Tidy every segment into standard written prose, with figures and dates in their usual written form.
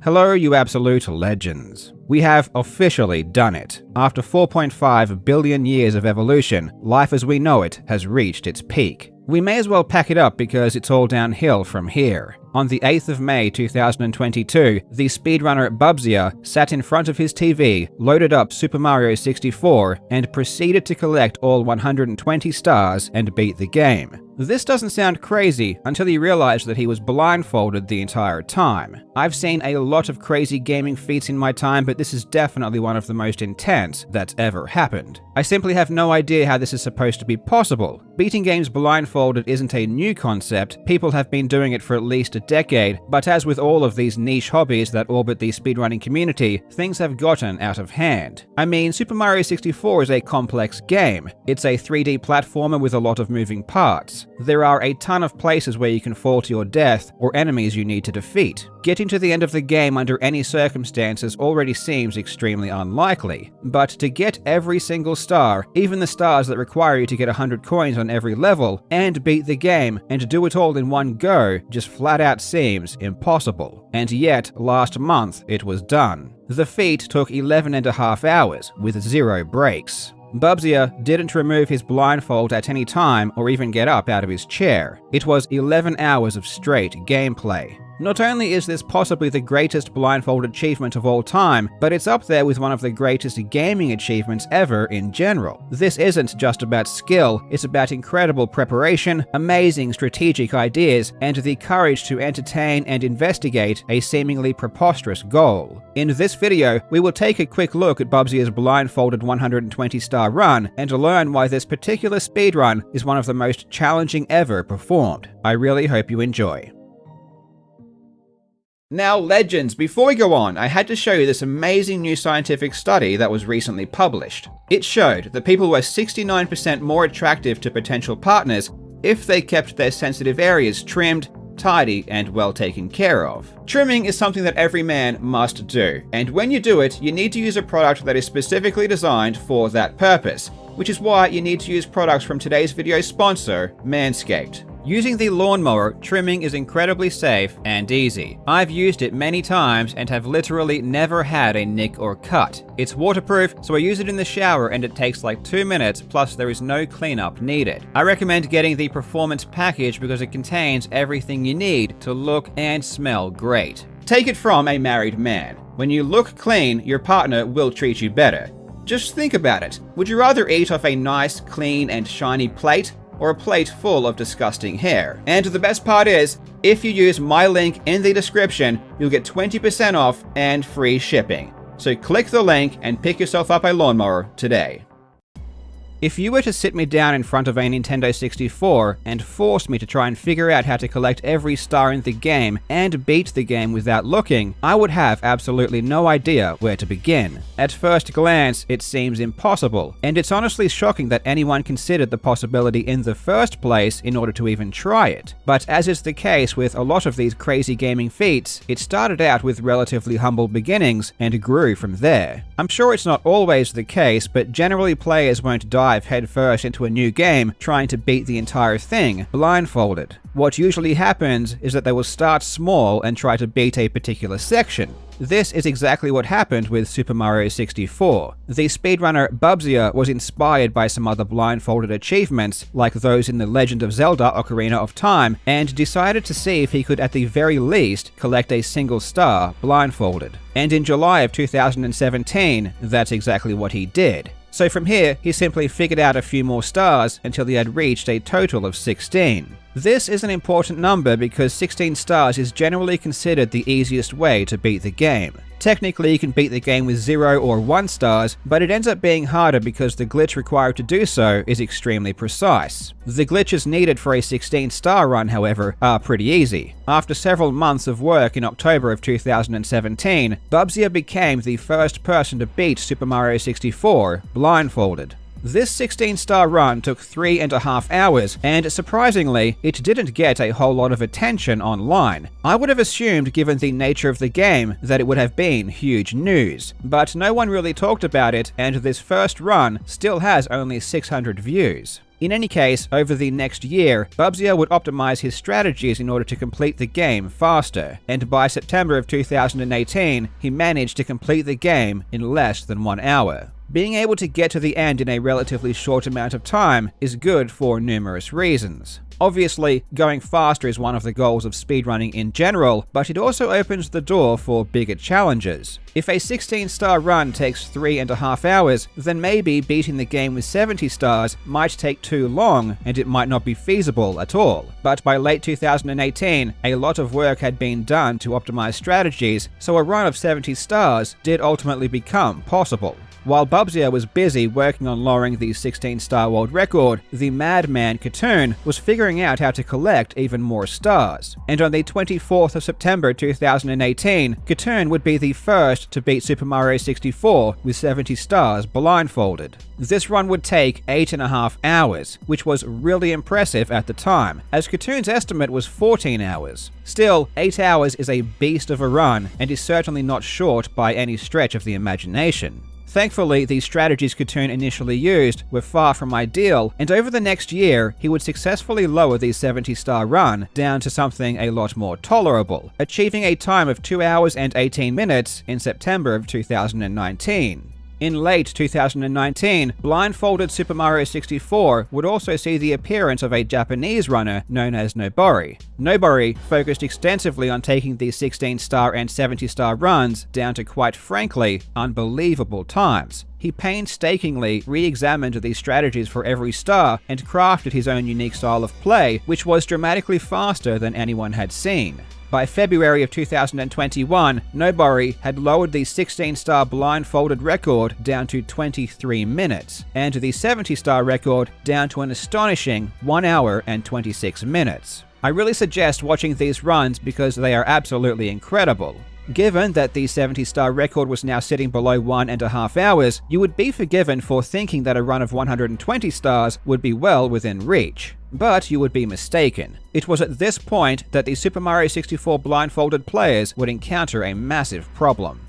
Hello, you absolute legends. We have officially done it. After 4.5 billion years of evolution, life as we know it has reached its peak. We may as well pack it up because it's all downhill from here. On the 8th of May 2022, the speedrunner Bubzia sat in front of his TV, loaded up Super Mario 64, and proceeded to collect all 120 stars and beat the game. This doesn't sound crazy until you realize that he was blindfolded the entire time. I've seen a lot of crazy gaming feats in my time, but this is definitely one of the most intense that's ever happened. I simply have no idea how this is supposed to be possible. Beating games blindfolded isn't a new concept, people have been doing it for at least a decade, but as with all of these niche hobbies that orbit the speedrunning community, things have gotten out of hand. I mean, Super Mario 64 is a complex game. It's a 3D platformer with a lot of moving parts. There are a ton of places where you can fall to your death or enemies you need to defeat. Getting to the end of the game under any circumstances already seems extremely unlikely, but to get every single star, even the stars that require you to get 100 coins on every level, and beat the game, and do it all in one go, just flat out seems impossible. And yet, last month, it was done. The feat took 11.5 hours, with 0 breaks. Bubzia didn't remove his blindfold at any time or even get up out of his chair. It was 11 hours of straight gameplay. Not only is this possibly the greatest blindfold achievement of all time, but it's up there with one of the greatest gaming achievements ever in general. This isn't just about skill, it's about incredible preparation, amazing strategic ideas, and the courage to entertain and investigate a seemingly preposterous goal. In this video, we will take a quick look at Bubzia's blindfolded 120-star run and learn why this particular speedrun is one of the most challenging ever performed. I really hope you enjoy. Now, legends, before we go on, I had to show you this amazing new scientific study that was recently published. It showed that people were 69% more attractive to potential partners if they kept their sensitive areas trimmed, tidy, and well taken care of. Trimming is something that every man must do, and when you do it, you need to use a product that is specifically designed for that purpose, which is why you need to use products from today's video sponsor, Manscaped. Using the lawnmower, trimming is incredibly safe and easy. I've used it many times and have literally never had a nick or cut. It's waterproof, so I use it in the shower and it takes like 2 minutes, plus there is no cleanup needed. I recommend getting the performance package because it contains everything you need to look and smell great. Take it from a married man. When you look clean, your partner will treat you better. Just think about it. Would you rather eat off a nice, clean, and shiny plate, or a plate full of disgusting hair? And the best part is, if you use my link in the description, you'll get 20% off and free shipping. So click the link and pick yourself up a lawnmower today. If you were to sit me down in front of a Nintendo 64 and force me to try and figure out how to collect every star in the game and beat the game without looking, I would have absolutely no idea where to begin. At first glance, it seems impossible, and it's honestly shocking that anyone considered the possibility in the first place in order to even try it. But as is the case with a lot of these crazy gaming feats, it started out with relatively humble beginnings and grew from there. I'm sure it's not always the case, but generally players won't dive headfirst into a new game trying to beat the entire thing blindfolded. What usually happens is that they will start small and try to beat a particular section. This is exactly what happened with Super Mario 64. The speedrunner Bubzia was inspired by some other blindfolded achievements, like those in The Legend of Zelda: Ocarina of Time, and decided to see if he could at the very least collect a single star blindfolded. And in July of 2017, that's exactly what he did. So from here, he simply figured out a few more stars until he had reached a total of 16. This is an important number because 16 stars is generally considered the easiest way to beat the game. Technically, you can beat the game with 0 or 1 stars, but it ends up being harder because the glitch required to do so is extremely precise. The glitches needed for a 16-star run, however, are pretty easy. After several months of work in October of 2017, Bubzia became the first person to beat Super Mario 64 blindfolded. This 16-star run took 3.5 hours, and surprisingly, it didn't get a whole lot of attention online. I would have assumed, given the nature of the game, that it would have been huge news, but no one really talked about it, and this first run still has only 600 views. In any case, over the next year, Bubzia would optimize his strategies in order to complete the game faster, and by September of 2018, he managed to complete the game in less than 1 hour. Being able to get to the end in a relatively short amount of time is good for numerous reasons. Obviously, going faster is one of the goals of speedrunning in general, but it also opens the door for bigger challenges. If a 16-star run takes 3.5 hours, then maybe beating the game with 70 stars might take too long and it might not be feasible at all. But by late 2018, a lot of work had been done to optimize strategies, so a run of 70 stars did ultimately become possible. While Bubzia was busy working on lowering the 16-star world record, the madman Katoon was figuring out how to collect even more stars. And on the 24th of September 2018, Katoon would be the first to beat Super Mario 64 with 70 stars blindfolded. This run would take 8.5 hours, which was really impressive at the time, as Katoon's estimate was 14 hours. Still, 8 hours is a beast of a run, and is certainly not short by any stretch of the imagination. Thankfully, the strategies Katoon initially used were far from ideal, and over the next year, he would successfully lower the 70-star run down to something a lot more tolerable, achieving a time of 2 hours and 18 minutes in September of 2019. In late 2019, blindfolded Super Mario 64 would also see the appearance of a Japanese runner known as Nobori. Nobori focused extensively on taking the 16-star and 70-star runs down to, quite frankly, unbelievable times. He painstakingly re-examined these strategies for every star and crafted his own unique style of play, which was dramatically faster than anyone had seen. By February of 2021, Nobori had lowered the 16-star blindfolded record down to 23 minutes, and the 70-star record down to an astonishing 1 hour and 26 minutes. I really suggest watching these runs because they are absolutely incredible. Given that the 70-star record was now sitting below 1.5 hours, you would be forgiven for thinking that a run of 120 stars would be well within reach. But you would be mistaken. It was at this point that the Super Mario 64 blindfolded players would encounter a massive problem.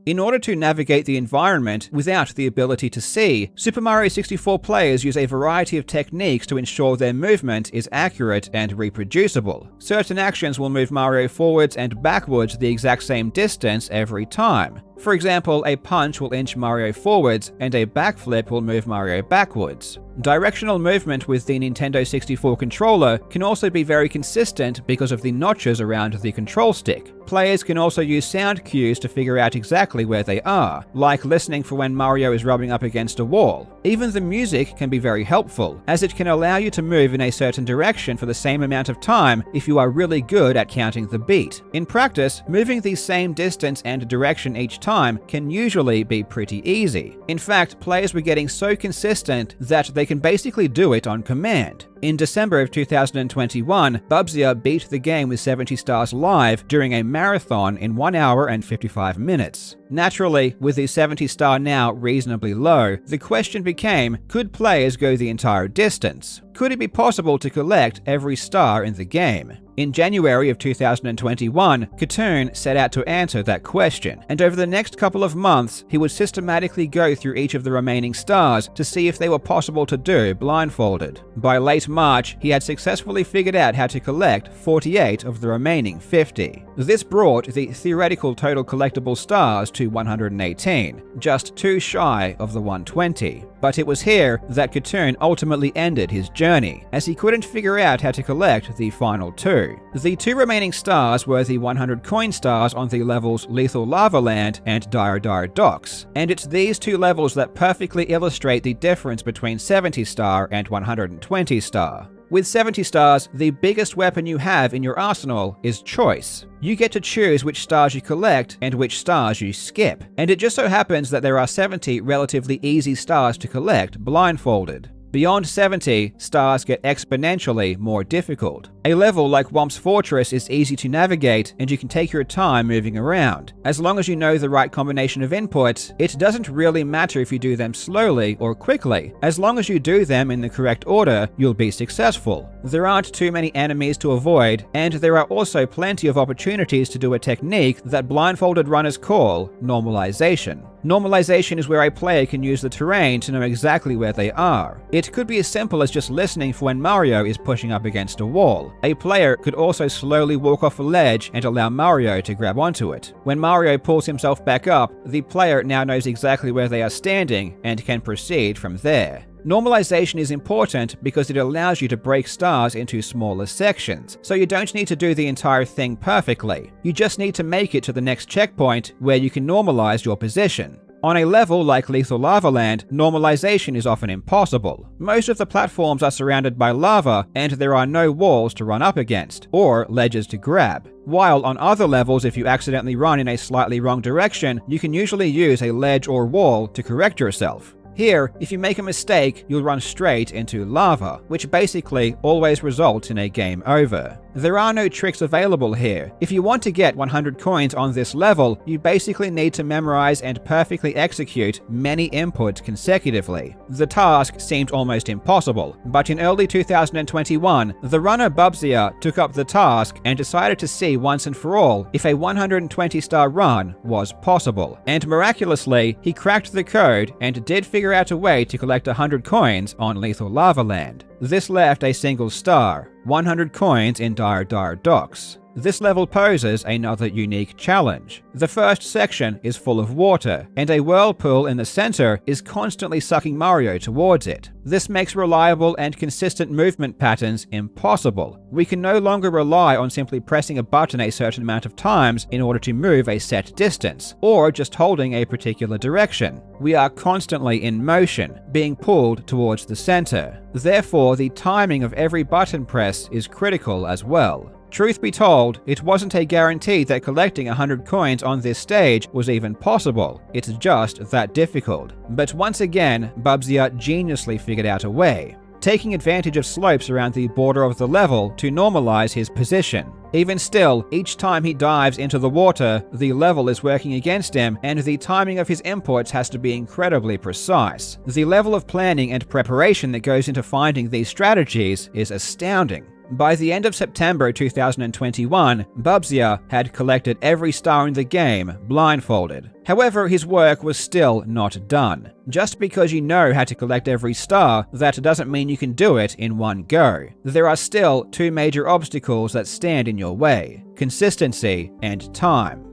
In order to navigate the environment without the ability to see, Super Mario 64 players use a variety of techniques to ensure their movement is accurate and reproducible. Certain actions will move Mario forwards and backwards the exact same distance every time. For example, a punch will inch Mario forwards, and a backflip will move Mario backwards. Directional movement with the Nintendo 64 controller can also be very consistent because of the notches around the control stick. Players can also use sound cues to figure out exactly where they are, like listening for when Mario is rubbing up against a wall. Even the music can be very helpful, as it can allow you to move in a certain direction for the same amount of time if you are really good at counting the beat. In practice, moving the same distance and direction each time can usually be pretty easy. In fact, players were getting so consistent that they can basically do it on command. In December of 2021, Bubzia beat the game with 70 stars live during a marathon in 1 hour and 55 minutes. Naturally, with the 70 star now reasonably low, the question became, could players go the entire distance? Could it be possible to collect every star in the game? In January of 2021, Katoon set out to answer that question, and over the next couple of months, he would systematically go through each of the remaining stars to see if they were possible to do blindfolded. By late March, he had successfully figured out how to collect 48 of the remaining 50. This brought the theoretical total collectible stars to 118, just 2 shy of the 120. But it was here that Katoon ultimately ended his journey, as he couldn't figure out how to collect the final 2. The 2 remaining stars were the 100 coin stars on the levels Lethal Lava Land and Dire Dire Docks, and it's these 2 levels that perfectly illustrate the difference between 70 star and 120 star. With 70 stars, the biggest weapon you have in your arsenal is choice. You get to choose which stars you collect and which stars you skip, and it just so happens that there are 70 relatively easy stars to collect blindfolded. Beyond 70, stars get exponentially more difficult. A level like Whomp's Fortress is easy to navigate, and you can take your time moving around. As long as you know the right combination of inputs, it doesn't really matter if you do them slowly or quickly. As long as you do them in the correct order, you'll be successful. There aren't too many enemies to avoid, and there are also plenty of opportunities to do a technique that blindfolded runners call normalization. Normalization is where a player can use the terrain to know exactly where they are. It could be as simple as just listening for when Mario is pushing up against a wall. A player could also slowly walk off a ledge and allow Mario to grab onto it. When Mario pulls himself back up, the player now knows exactly where they are standing and can proceed from there. Normalization is important because it allows you to break stars into smaller sections, so you don't need to do the entire thing perfectly. You just need to make it to the next checkpoint where you can normalize your position. On a level like Lethal Lava Land, normalization is often impossible. Most of the platforms are surrounded by lava, and there are no walls to run up against, or ledges to grab. While on other levels, if you accidentally run in a slightly wrong direction, you can usually use a ledge or wall to correct yourself. Here, if you make a mistake, you'll run straight into lava, which basically always results in a game over. There are no tricks available here. If you want to get 100 coins on this level, you basically need to memorize and perfectly execute many inputs consecutively. The task seemed almost impossible, but in early 2021, the runner Bubzia took up the task and decided to see once and for all if a 120-star run was possible. And miraculously, he cracked the code and did figure out a way to collect 100 coins on Lethal Lava Land. This left a single star, 100 coins in Dire Docks. This level poses another unique challenge. The first section is full of water, and a whirlpool in the center is constantly sucking Mario towards it. This makes reliable and consistent movement patterns impossible. We can no longer rely on simply pressing a button a certain amount of times in order to move a set distance, or just holding a particular direction. We are constantly in motion, being pulled towards the center. Therefore, the timing of every button press is critical as well. Truth be told, it wasn't a guarantee that collecting 100 coins on this stage was even possible. It's just that difficult. But once again, Bubzia geniusly figured out a way, taking advantage of slopes around the border of the level to normalize his position. Even still, each time he dives into the water, the level is working against him, and the timing of his inputs has to be incredibly precise. The level of planning and preparation that goes into finding these strategies is astounding. By the end of September 2021, Bubzia had collected every star in the game blindfolded. However, his work was still not done. Just because you know how to collect every star, that doesn't mean you can do it in one go. There are still two major obstacles that stand in your way: consistency and time.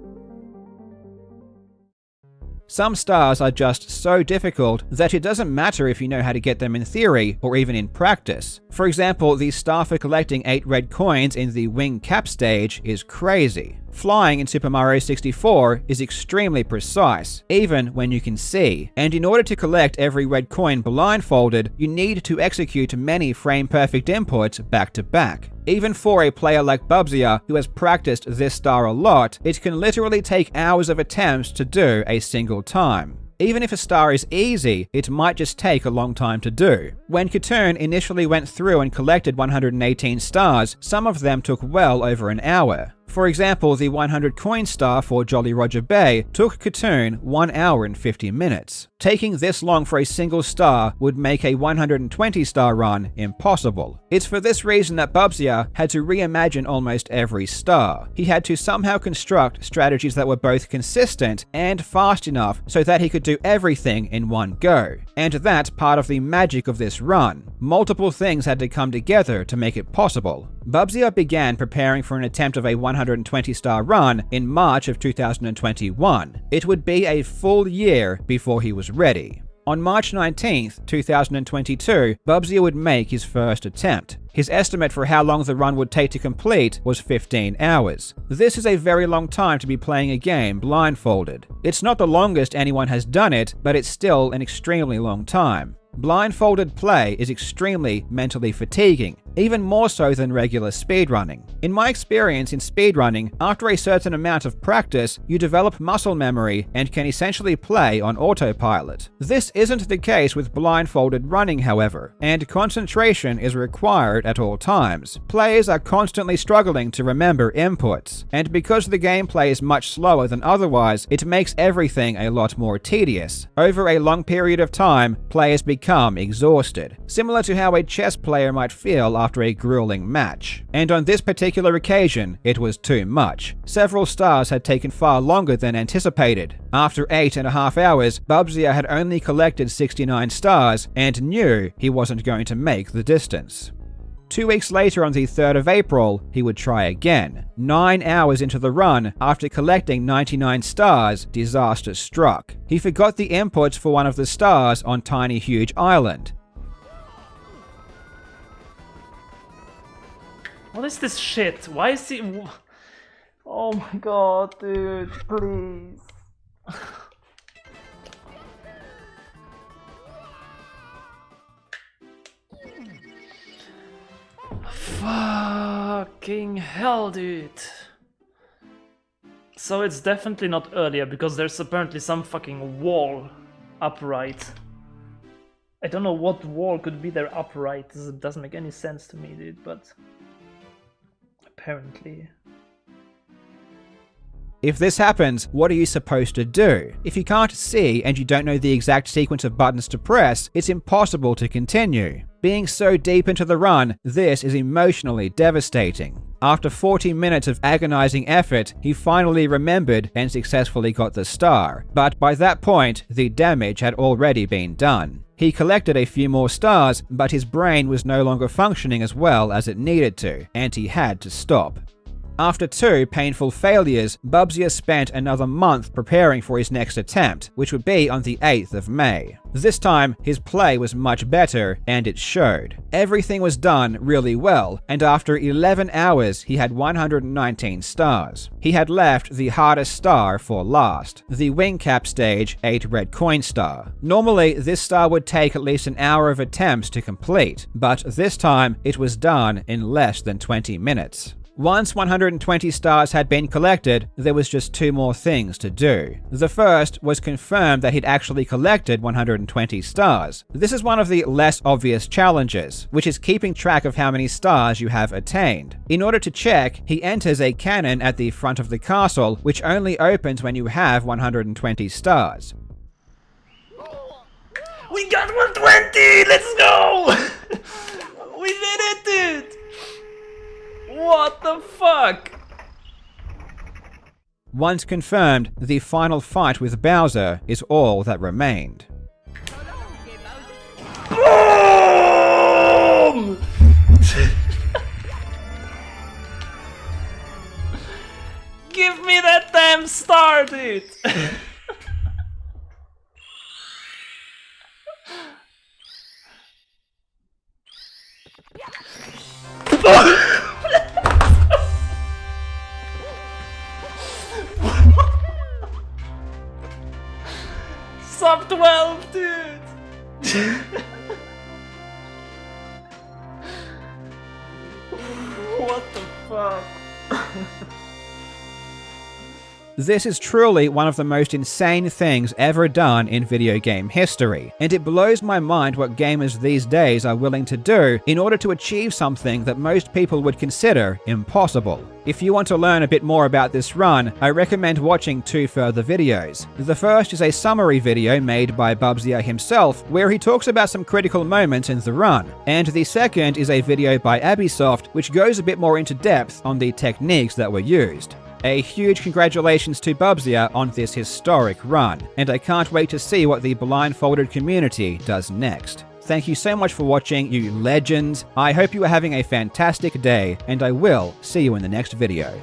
Some stars are just so difficult that it doesn't matter if you know how to get them in theory or even in practice. For example, the star for collecting 8 red coins in the wing cap stage is crazy. Flying in Super Mario 64 is extremely precise, even when you can see, and in order to collect every red coin blindfolded, you need to execute many frame-perfect inputs back to back. Even for a player like Bubzia, who has practiced this star a lot, it can literally take hours of attempts to do a single time. Even if a star is easy, it might just take a long time to do. When Katoon initially went through and collected 118 stars, some of them took well over an hour. For example, the 100 coin star for Jolly Roger Bay took Katoon 1 hour and 50 minutes. Taking this long for a single star would make a 120 star run impossible. It's for this reason that Bubzia had to reimagine almost every star. He had to somehow construct strategies that were both consistent and fast enough so that he could do everything in one go. And that's part of the magic of this run. Multiple things had to come together to make it possible. Bubzia began preparing for an attempt of a 120-star run in March of 2021. It would be a full year before he was ready. On March 19th, 2022, Bubzia would make his first attempt. His estimate for how long the run would take to complete was 15 hours. This is a very long time to be playing a game blindfolded. It's not the longest anyone has done it, but it's still an extremely long time. Blindfolded play is extremely mentally fatiguing, even more so than regular speedrunning. In my experience in speedrunning, after a certain amount of practice, you develop muscle memory and can essentially play on autopilot. This isn't the case with blindfolded running, however, and concentration is required at all times. Players are constantly struggling to remember inputs, and because the gameplay is much slower than otherwise, it makes everything a lot more tedious. Over a long period of time, players become exhausted, similar to how a chess player might feel after after a grueling match. And on this particular occasion, it was too much. Several stars had taken far longer than anticipated. After 8.5 hours, Bubzia had only collected 69 stars and knew he wasn't going to make the distance. 2 weeks later, on the 3rd of April, he would try again. 9 hours into the run, after collecting 99 stars, disaster struck. He forgot the inputs for one of the stars on Tiny Huge Island. What is this shit? Why is he... Oh my god, dude, please. Fucking hell, dude. So it's definitely not earlier, because there's apparently some fucking wall upright. I don't know what wall could be there upright. It doesn't make any sense to me, dude, but... apparently... If this happens, what are you supposed to do? If you can't see and you don't know the exact sequence of buttons to press, it's impossible to continue. Being so deep into the run, this is emotionally devastating. After 40 minutes of agonizing effort, he finally remembered and successfully got the star, but by that point, the damage had already been done. He collected a few more stars, but his brain was no longer functioning as well as it needed to, and he had to stop. After 2 painful failures, Bubzia spent another month preparing for his next attempt, which would be on the 8th of May. This time, his play was much better, and it showed. Everything was done really well, and after 11 hours, he had 119 stars. He had left the hardest star for last, the wing cap stage 8 red coin star. Normally, this star would take at least an hour of attempts to complete, but this time, it was done in less than 20 minutes. Once 120 stars had been collected, there was just 2 more things to do. The first was confirm that he'd actually collected 120 stars. This is one of the less obvious challenges, which is keeping track of how many stars you have attained. In order to check, he enters a cannon at the front of the castle, which only opens when you have 120 stars. We got 120! Let's go! We did it, dude! What the fuck? Once confirmed, the final fight with Bowser is all that remained. Boom! Give me that damn star, dude! Sub 12, dude! What the fuck? This is truly one of the most insane things ever done in video game history, and it blows my mind what gamers these days are willing to do in order to achieve something that most people would consider impossible. If you want to learn a bit more about this run, I recommend watching 2 further videos. The first is a summary video made by Bubzia himself, where he talks about some critical moments in the run, and the second is a video by Ubisoft, which goes a bit more into depth on the techniques that were used. A huge congratulations to Bubzia on this historic run, and I can't wait to see what the blindfolded community does next. Thank you so much for watching, you legends. I hope you are having a fantastic day, and I will see you in the next video.